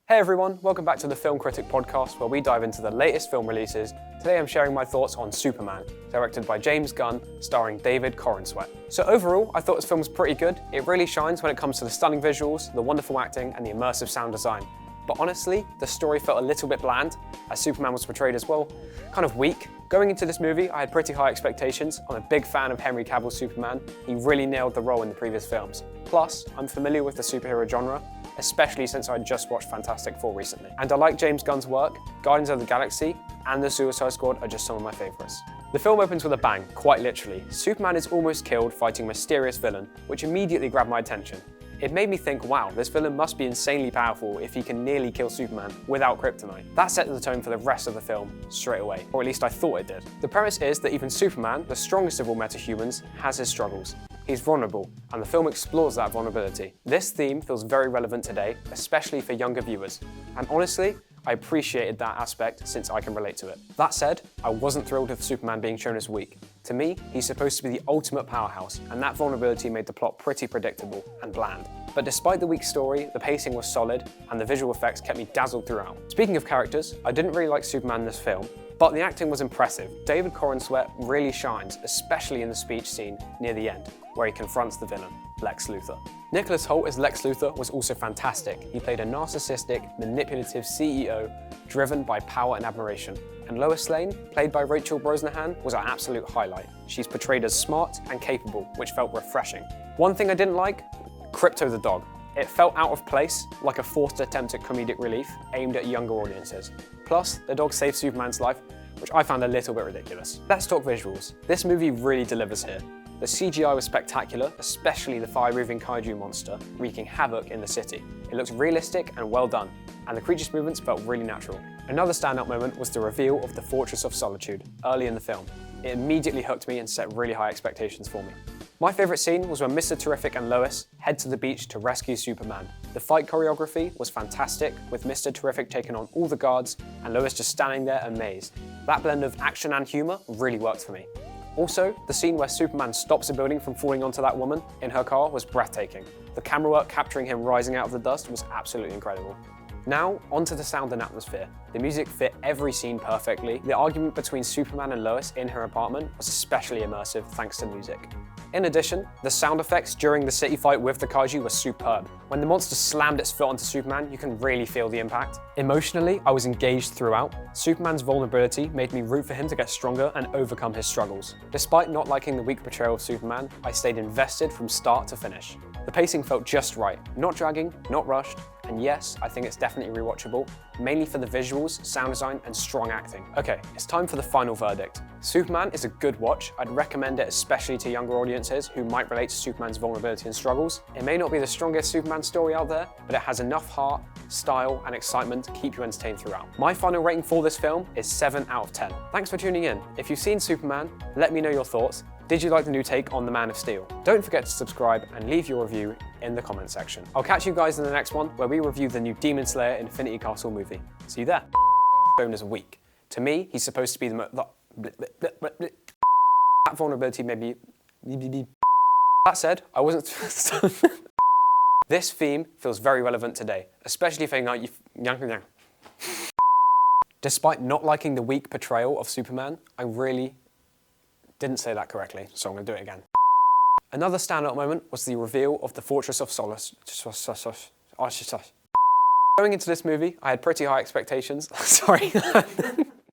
Hey everyone, welcome back to the Film Critic Podcast, where we dive into the latest film releases. Today I'm sharing my thoughts on Superman, directed by James Gunn, starring David Corenswet. So overall, I thought this film was pretty good. It really shines when it comes to the stunning visuals, the wonderful acting, and the immersive sound design. But honestly, the story felt a little bit bland, as Superman was portrayed as well, kind of weak. Going into this movie, I had pretty high expectations. I'm a big fan of Henry Cavill's Superman. He really nailed the role in the previous films. Plus, I'm familiar with the superhero genre, especially since I just watched Fantastic Four recently. And I like James Gunn's work. Guardians of the Galaxy and The Suicide Squad are just some of my favourites. The film opens with a bang, quite literally. Superman is almost killed fighting a mysterious villain, which immediately grabbed my attention. It made me think, wow, this villain must be insanely powerful if he can nearly kill Superman without kryptonite. That set the tone for the rest of the film straight away, or at least I thought it did. The premise is that even Superman, the strongest of all metahumans, has his struggles. He's vulnerable, and the film explores that vulnerability. This theme feels very relevant today, especially for younger viewers. And honestly, I appreciated that aspect since I can relate to it. That said, I wasn't thrilled with Superman being shown as weak. To me, he's supposed to be the ultimate powerhouse, and that vulnerability made the plot pretty predictable and bland. But despite the weak story, the pacing was solid, and the visual effects kept me dazzled throughout. Speaking of characters, I didn't really like Superman in this film, but the acting was impressive. David Corenswet really shines, especially in the speech scene near the end, where he confronts the villain, Lex Luthor. Nicholas Hoult as Lex Luthor was also fantastic. He played a narcissistic, manipulative CEO driven by power and admiration. And Lois Lane, played by Rachel Brosnahan, was our absolute highlight. She's portrayed as smart and capable, which felt refreshing. One thing I didn't like, Krypto the dog. It felt out of place, like a forced attempt at comedic relief aimed at younger audiences. Plus, the dog saved Superman's life, which I found a little bit ridiculous. Let's talk visuals. This movie really delivers here. The CGI was spectacular, especially the fire-breathing kaiju monster wreaking havoc in the city. It looks realistic and well done, and the creature's movements felt really natural. Another standout moment was the reveal of the Fortress of Solitude early in the film. It immediately hooked me and set really high expectations for me. My favourite scene was when Mr. Terrific and Lois head to the beach to rescue Superman. The fight choreography was fantastic, with Mr. Terrific taking on all the guards and Lois just standing there amazed. That blend of action and humour really worked for me. Also, the scene where Superman stops a building from falling onto that woman in her car was breathtaking. The camera work capturing him rising out of the dust was absolutely incredible. Now, onto the sound and atmosphere. The music fit every scene perfectly. The argument between Superman and Lois in her apartment was especially immersive thanks to music. In addition, the sound effects during the city fight with the kaiju were superb. When the monster slammed its foot onto Superman, you can really feel the impact. Emotionally, I was engaged throughout. Superman's vulnerability made me root for him to get stronger and overcome his struggles. Despite not liking the weak portrayal of Superman, I stayed invested from start to finish. The pacing felt just right, not dragging, not rushed, and yes, I think it's definitely rewatchable, mainly for the visuals, sound design, and strong acting. Okay, it's time for the final verdict. Superman is a good watch. I'd recommend it especially to younger audiences who might relate to Superman's vulnerability and struggles. It may not be the strongest Superman story out there, but it has enough heart, style, and excitement to keep you entertained throughout. My final rating for this film is 7 out of 10. Thanks for tuning in. If you've seen Superman, let me know your thoughts. Did you like the new take on The Man of Steel? Don't forget to subscribe and leave your review in the comment section. I'll catch you guys in the next one where we review the new Demon Slayer Infinity Castle movie. See you there. Shown as weak. To me, he's supposed to be that vulnerability maybe. That said, I wasn't. This theme feels very relevant today, especially if you Despite not liking the weak portrayal of Superman, I really didn't say that correctly, so I'm going to do it again. Another standout moment was the reveal of the Fortress of Solace. Going into this movie, I had pretty high expectations. Sorry.